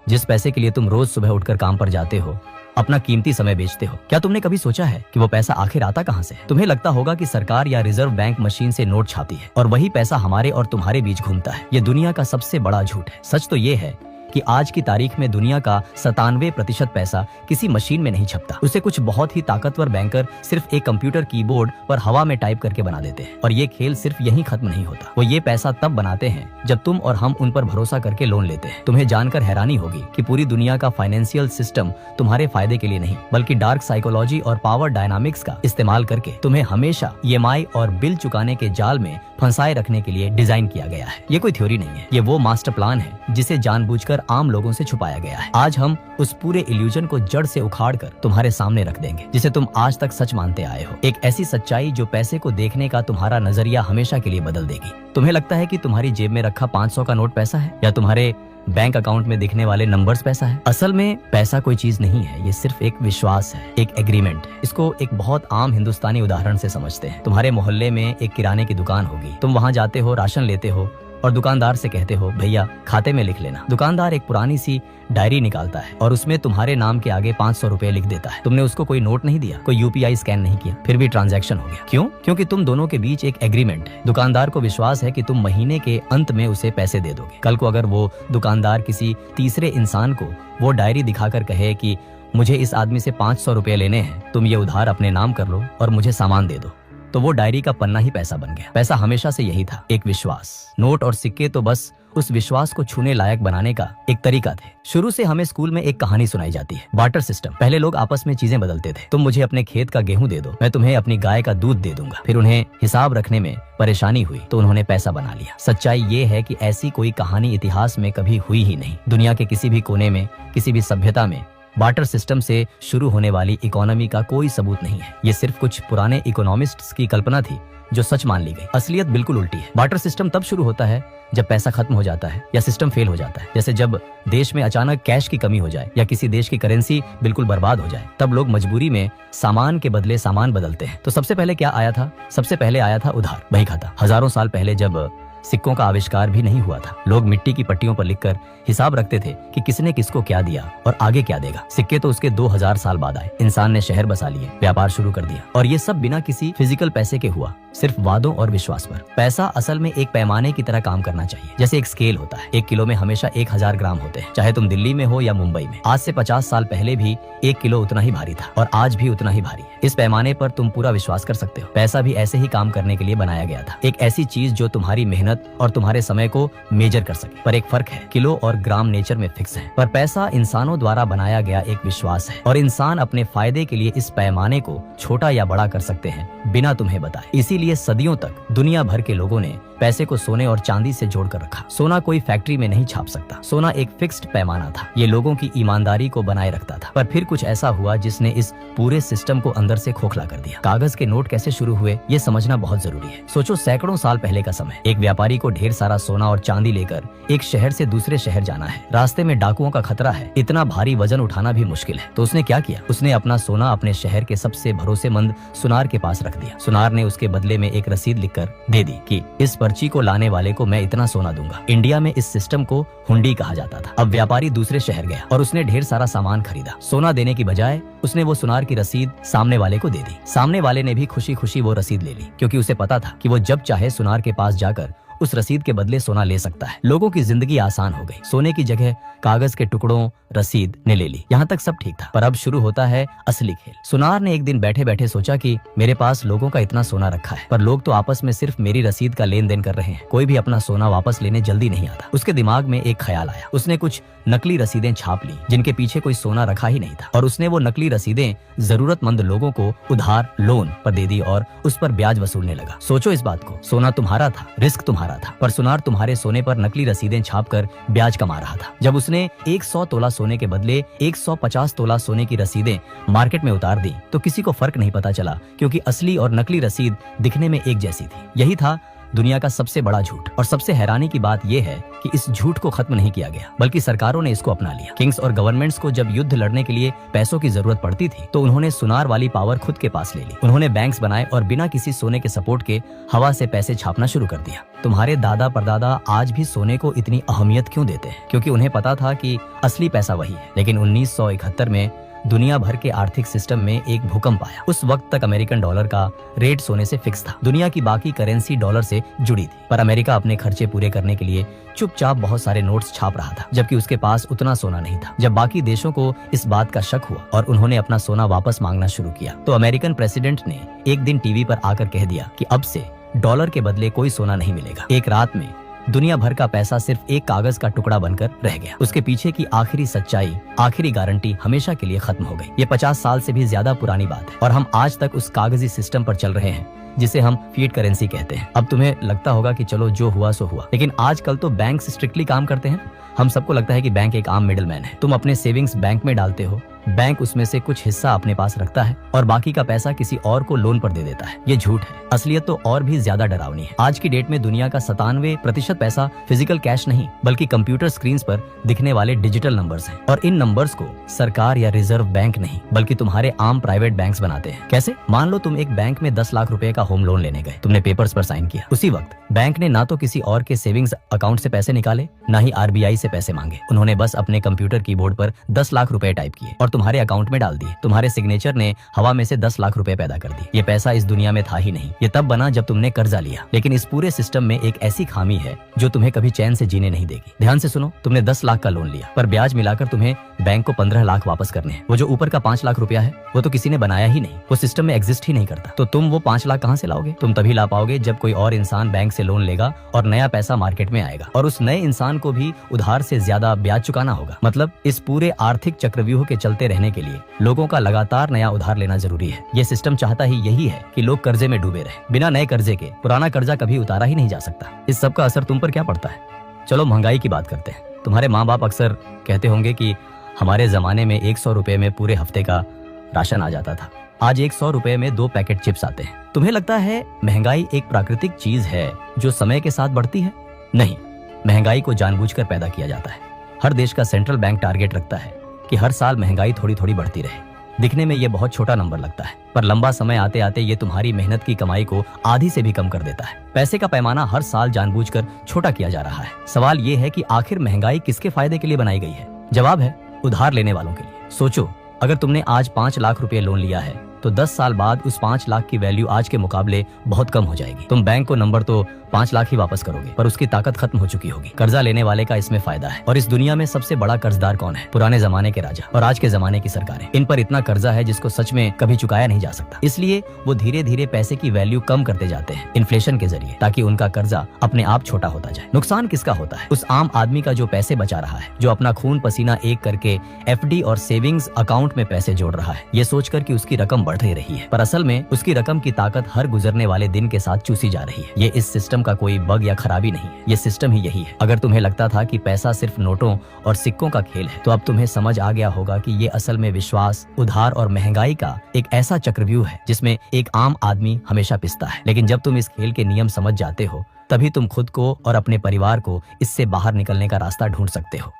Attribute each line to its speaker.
Speaker 1: जिस पैसे के लिए तुम रोज सुबह उठकर काम पर जाते हो, अपना कीमती समय बेचते हो, क्या तुमने कभी सोचा है कि वो पैसा आखिर आता कहाँ से? तुम्हें लगता होगा कि सरकार या रिजर्व बैंक मशीन से नोट छापती है और वही पैसा हमारे और तुम्हारे बीच घूमता है। ये दुनिया का सबसे बड़ा झूठ है। सच तो ये है कि आज की तारीख में दुनिया का 97% पैसा किसी मशीन में नहीं छपता। उसे कुछ बहुत ही ताकतवर बैंकर सिर्फ एक कंप्यूटर कीबोर्ड पर हवा में टाइप करके बना देते हैं। और ये खेल सिर्फ यहीं खत्म नहीं होता। वो ये पैसा तब बनाते हैं जब तुम और हम उन पर भरोसा करके लोन लेते हैं। तुम्हें जानकर हैरानी होगी कि पूरी दुनिया का फाइनेंशियल सिस्टम तुम्हारे फायदे के लिए नहीं, बल्कि डार्क साइकोलॉजी और पावर डायनामिक्स का इस्तेमाल करके तुम्हें हमेशा EMI और बिल चुकाने के जाल में फंसाए रखने के लिए डिजाइन किया गया है। ये कोई थ्योरी नहीं है, ये वो मास्टर प्लान है जिसे जानबूझकर आम लोगों से छुपाया गया है। आज हम उस पूरे इल्यूजन को जड़ से उखाड़ कर तुम्हारे सामने रख देंगे, जिसे तुम आज तक सच मानते आए हो। एक ऐसी सच्चाई जो पैसे को देखने का तुम्हारा नजरिया हमेशा के लिए बदल देगी। तुम्हें लगता है कि तुम्हारी जेब में रखा 500 का नोट पैसा है या तुम्हारे बैंक अकाउंट में दिखने वाले नंबर्स पैसा है? असल में पैसा कोई चीज नहीं है, ये सिर्फ एक विश्वास है, एक एग्रीमेंट है। इसको एक बहुत आम हिंदुस्तानी उदाहरण से समझते हैं। तुम्हारे मोहल्ले में एक किराने की दुकान होगी। तुम वहाँ जाते हो, राशन लेते हो और दुकानदार से कहते हो, भैया खाते में लिख लेना। दुकानदार एक पुरानी सी डायरी निकालता है और उसमें तुम्हारे नाम के आगे 500 रुपए लिख देता है। तुमने उसको कोई नोट नहीं दिया, कोई UPI स्कैन नहीं किया, फिर भी ट्रांजैक्शन हो गया। क्यों? क्योंकि तुम दोनों के बीच एक एग्रीमेंट है। दुकानदार को विश्वास है कि तुम महीने के अंत में उसे पैसे दे दोगे। कल को अगर वो दुकानदार किसी तीसरे इंसान को वो डायरी दिखाकर कहे कि मुझे इस आदमी से 500 रुपए लेने हैं, तुम ये उधार अपने नाम कर लो और मुझे सामान दे दो, तो वो डायरी का पन्ना ही पैसा बन गया। पैसा हमेशा से यही था, एक विश्वास। नोट और सिक्के तो बस उस विश्वास को छूने लायक बनाने का एक तरीका थे। शुरू से हमें स्कूल में एक कहानी सुनाई जाती है, बार्टर सिस्टम। पहले लोग आपस में चीजें बदलते थे। तुम मुझे अपने खेत का गेहूं दे दो, मैं तुम्हें अपनी गाय का दूध दे दूंगा। फिर उन्हें हिसाब रखने में परेशानी हुई तो उन्होंने पैसा बना लिया। सच्चाई ये है कि ऐसी कोई कहानी इतिहास में कभी हुई ही नहीं। दुनिया के किसी भी कोने में, किसी भी सभ्यता में बार्टर सिस्टम से शुरू होने वाली इकोनॉमी का कोई सबूत नहीं है। ये सिर्फ कुछ पुराने इकोनॉमिस्ट्स की कल्पना थी जो सच मान ली गई। असलियत बिल्कुल उल्टी है। बार्टर सिस्टम तब शुरू होता है जब पैसा खत्म हो जाता है या सिस्टम फेल हो जाता है। जैसे जब देश में अचानक कैश की कमी हो जाए या किसी देश की करेंसी बिल्कुल बर्बाद हो जाए, तब लोग मजबूरी में सामान के बदले सामान बदलते हैं। तो सबसे पहले क्या आया था? सबसे पहले आया था उधार, बही खाता। हजारों साल पहले जब सिक्कों का आविष्कार भी नहीं हुआ था, लोग मिट्टी की पट्टियों पर लिखकर हिसाब रखते थे कि किसने किसको क्या दिया और आगे क्या देगा। सिक्के तो उसके 2000 साल बाद आए। इंसान ने शहर बसा लिए, व्यापार शुरू कर दिया, और ये सब बिना किसी फिजिकल पैसे के हुआ, सिर्फ वादों और विश्वास पर। पैसा असल में एक पैमाने की तरह काम करना चाहिए। जैसे एक स्केल होता है, 1 किलो में हमेशा 1000 ग्राम होते हैं, चाहे तुम दिल्ली में हो या मुंबई में। आज से 50 साल पहले भी 1 किलो उतना ही भारी था और आज भी उतना ही भारी है। इस पैमाने पर तुम पूरा विश्वास कर सकते हो। पैसा भी ऐसे ही काम करने के लिए बनाया गया था, एक ऐसी चीज जो तुम्हारी मेहनत और तुम्हारे समय को मेजर कर सके। पर एक फर्क है, किलो और ग्राम नेचर में फिक्स है, पर पैसा इंसानों द्वारा बनाया गया एक विश्वास है, और इंसान अपने फायदे के लिए इस पैमाने को छोटा या बड़ा कर सकते हैं बिना तुम्हें बताए। इसीलिए सदियों तक दुनिया भर के लोगों ने पैसे को सोने और चांदी से जोड़कर रखा। सोना कोई फैक्ट्री में नहीं छाप सकता। सोना एक फिक्स्ड पैमाना था, ये लोगों की ईमानदारी को बनाए रखता था। पर फिर कुछ ऐसा हुआ जिसने इस पूरे सिस्टम को अंदर से खोखला कर दिया। कागज के नोट कैसे शुरू हुए, ये समझना बहुत जरूरी है। सोचो, सैकड़ों साल पहले का समय। एक व्यापारी को ढेर सारा सोना और चांदी लेकर एक शहर से दूसरे शहर जाना है। रास्ते में डाकुओं का खतरा है, इतना भारी वजन उठाना भी मुश्किल है। तो उसने क्या किया? उसने अपना सोना अपने शहर के सबसे भरोसेमंद सुनार के पास रख दिया। सुनार ने उसके बदले में एक रसीद लिखकर दे दी कि इस पर्ची को लाने वाले को मैं इतना सोना दूंगा। इंडिया में इस सिस्टम को हुंडी कहा जाता था। अब व्यापारी दूसरे शहर गया और उसने ढेर सारा सामान खरीदा। सोना देने की बजाय उसने वो सुनार की रसीद सामने वाले को दे दी। सामने वाले ने भी खुशी खुशी वो रसीद ले ली, क्योंकि उसे पता था कि वो जब चाहे सुनार के पास जाकर उस रसीद के बदले सोना ले सकता है। लोगों की जिंदगी आसान हो गई। सोने की जगह कागज के टुकड़ों रसीद ने ले ली। यहाँ तक सब ठीक था, पर अब शुरू होता है असली खेल। सुनार ने एक दिन बैठे बैठे सोचा कि मेरे पास लोगों का इतना सोना रखा है, पर लोग तो आपस में सिर्फ मेरी रसीद का लेन देन कर रहे हैं। कोई भी अपना सोना वापस लेने जल्दी नहीं आता। उसके दिमाग में एक ख्याल आया। उसने कुछ नकली रसीदें छाप ली जिनके पीछे कोई सोना रखा ही नहीं था, और उसने वो नकली रसीदें जरूरतमंद लोगों को उधार लोन पर दे दी और उस पर ब्याज वसूलने लगा। सोचो इस बात को, सोना तुम्हारा था, रिस्क तुम्हारा था, पर सुनार तुम्हारे सोने पर नकली रसीदें छापकर ब्याज कमा रहा था। जब उसने 100 तोला सोने के बदले 150 तोला सोने की रसीदें मार्केट में उतार दी तो किसी को फर्क नहीं पता चला, क्योंकि असली और नकली रसीद दिखने में एक जैसी थी। यही था दुनिया का सबसे बड़ा झूठ। और सबसे हैरानी की बात यह है कि इस झूठ को खत्म नहीं किया गया, बल्कि सरकारों ने इसको अपना लिया। किंग्स और गवर्नमेंट्स को जब युद्ध लड़ने के लिए पैसों की जरूरत पड़ती थी तो उन्होंने सुनार वाली पावर खुद के पास ले ली। उन्होंने बैंक्स बनाए और बिना किसी सोने के सपोर्ट के हवा से पैसे छापना शुरू कर दिया। तुम्हारे दादा परदादा आज भी सोने को इतनी अहमियत क्यों देते हैं? क्योंकि उन्हें पता था कि असली पैसा वही है। लेकिन 1971 में दुनिया भर के आर्थिक सिस्टम में एक भूकंप आया। उस वक्त तक अमेरिकन डॉलर का रेट सोने से फिक्स था। दुनिया की बाकी करेंसी डॉलर से जुड़ी थी, पर अमेरिका अपने खर्चे पूरे करने के लिए चुपचाप बहुत सारे नोट्स छाप रहा था, जबकि उसके पास उतना सोना नहीं था। जब बाकी देशों को इस बात का शक हुआ और उन्होंने अपना सोना वापस मांगना शुरू किया, तो अमेरिकन प्रेसिडेंट ने एक दिन टीवी पर आकर कह दिया कि अब से डॉलर के बदले कोई सोना नहीं मिलेगा। एक रात में दुनिया भर का पैसा सिर्फ एक कागज का टुकड़ा बनकर रह गया। उसके पीछे की आखिरी सच्चाई, आखिरी गारंटी हमेशा के लिए खत्म हो गई। ये 50 साल से भी ज्यादा पुरानी बात है और हम आज तक उस कागजी सिस्टम पर चल रहे हैं जिसे हम फिएट करेंसी कहते हैं। अब तुम्हें लगता होगा कि चलो जो हुआ सो हुआ, लेकिन आजकल तो बैंक स्ट्रिक्टली काम करते हैं। हम सबको लगता है कि बैंक एक आम मिडिल मैन है। तुम अपने सेविंग्स बैंक में डालते हो, बैंक उसमें से कुछ हिस्सा अपने पास रखता है और बाकी का पैसा किसी और को लोन पर दे देता है। ये झूठ है। असलियत तो और भी ज्यादा डरावनी है। आज की डेट में दुनिया का 97% पैसा फिजिकल कैश नहीं बल्कि कंप्यूटर स्क्रीन पर दिखने वाले डिजिटल नंबर्स हैं। और इन नंबर्स को सरकार या रिजर्व बैंक नहीं बल्कि तुम्हारे आम प्राइवेट बैंक्स बनाते हैं। कैसे? मान लो तुम एक बैंक में 10 लाख रुपए का होम लोन लेने गए। तुमने पेपर्स पर साइन किया। उसी वक्त बैंक ने ना तो किसी और के सेविंग्स अकाउंट से पैसे निकाले, ना ही RBI से पैसे मांगे। उन्होंने बस अपने कंप्यूटर कीबोर्ड पर 10 लाख रुपए टाइप किए और तुम्हारे अकाउंट में डाल दिए। तुम्हारे सिग्नेचर ने हवा में से 10 लाख रुपए पैदा कर दिए। ये पैसा इस दुनिया में था ही नहीं। ये तब बना जब तुमने कर्जा लिया। लेकिन इस पूरे सिस्टम में एक ऐसी खामी है जो तुम्हें कभी चैन से जीने नहीं देगी। ध्यान से सुनो, तुमने 10 लाख का लोन लिया, पर ब्याज मिलाकर तुम्हें बैंक को 15 लाख वापस करने हैं। वो जो ऊपर का 5 लाख रुपया है वो तो किसी ने बनाया ही नहीं, वो सिस्टम में एग्जिस्ट ही नहीं करता। तो तुम वो 5 लाख कहाँ से लाओगे? तुम तभी ला पाओगे जब कोई और इंसान बैंक से लोन लेगा और नया पैसा मार्केट में आएगा और उस नए इंसान को भी उधार से ज्यादा ब्याज चुकाना होगा। मतलब इस पूरे आर्थिक चक्रव्यूह के चलते रहने के लिए लोगों का लगातार नया उधार लेना जरूरी है। ये सिस्टम चाहता ही यही है कि लोग कर्जे में डूबे रहे। बिना नए कर्जे के पुराना कर्जा कभी उतारा ही नहीं जा सकता। इस सब का असर तुम पर क्या पड़ता है? चलो महंगाई की बात करते हैं। तुम्हारे माँ बाप अक्सर कहते होंगे कि हमारे जमाने में 100 रुपए में पूरे हफ्ते का राशन आ जाता था। आज 100 रुपए में 2 पैकेट चिप्स आते हैं। तुम्हें लगता है महंगाई एक प्राकृतिक चीज है जो समय के साथ बढ़ती है? नहीं, महंगाई को जानबूझकर पैदा किया जाता है। हर देश का सेंट्रल बैंक टारगेट रखता है कि हर साल महंगाई थोड़ी थोड़ी बढ़ती रहे। दिखने में ये बहुत छोटा नंबर लगता है, पर लंबा समय आते आते ये तुम्हारी मेहनत की कमाई को आधी से भी कम कर देता है। पैसे का पैमाना हर साल जानबूझकर छोटा किया जा रहा है। सवाल ये है कि आखिर महंगाई किसके फायदे के लिए बनाई गई है? जवाब है उधार लेने वालों के लिए। सोचो, अगर तुमने आज 5 लाख रुपए लोन लिया है तो 10 साल बाद उस 5 लाख की वैल्यू आज के मुकाबले बहुत कम हो जाएगी। तुम बैंक को नंबर तो 5 लाख ही वापस करोगे, पर उसकी ताकत खत्म हो चुकी होगी। कर्जा लेने वाले का इसमें फायदा है। और इस दुनिया में सबसे बड़ा कर्जदार कौन है? पुराने जमाने के राजा और आज के जमाने की सरकारें। इन पर इतना कर्जा है जिसको सच में कभी चुकाया नहीं जा सकता। इसलिए वो धीरे धीरे पैसे की वैल्यू कम करते जाते हैं इन्फ्लेशन के जरिए, ताकि उनका कर्जा अपने आप छोटा होता जाए। नुकसान किसका होता है? उस आम आदमी का जो पैसे बचा रहा है, जो अपना खून पसीना एक करके FD और सेविंग्स अकाउंट में पैसे जोड़ रहा है, ये सोचकर कि उसकी रकम बढ़ ही रही है, पर असल में उसकी रकम की ताकत हर गुजरने वाले दिन के साथ चूसी जा रही है। ये इस सिस्टम का कोई बग या खराबी नहीं है, ये सिस्टम ही यही है। अगर तुम्हें लगता था कि पैसा सिर्फ नोटों और सिक्कों का खेल है, तो अब तुम्हें समझ आ गया होगा कि ये असल में विश्वास, उधार और महंगाई का एक ऐसा चक्रव्यूह है जिसमें एक आम आदमी हमेशा पिसता है। लेकिन जब तुम इस खेल के नियम समझ जाते हो, तभी तुम खुद को और अपने परिवार को इससे बाहर निकलने का रास्ता ढूंढ सकते हो।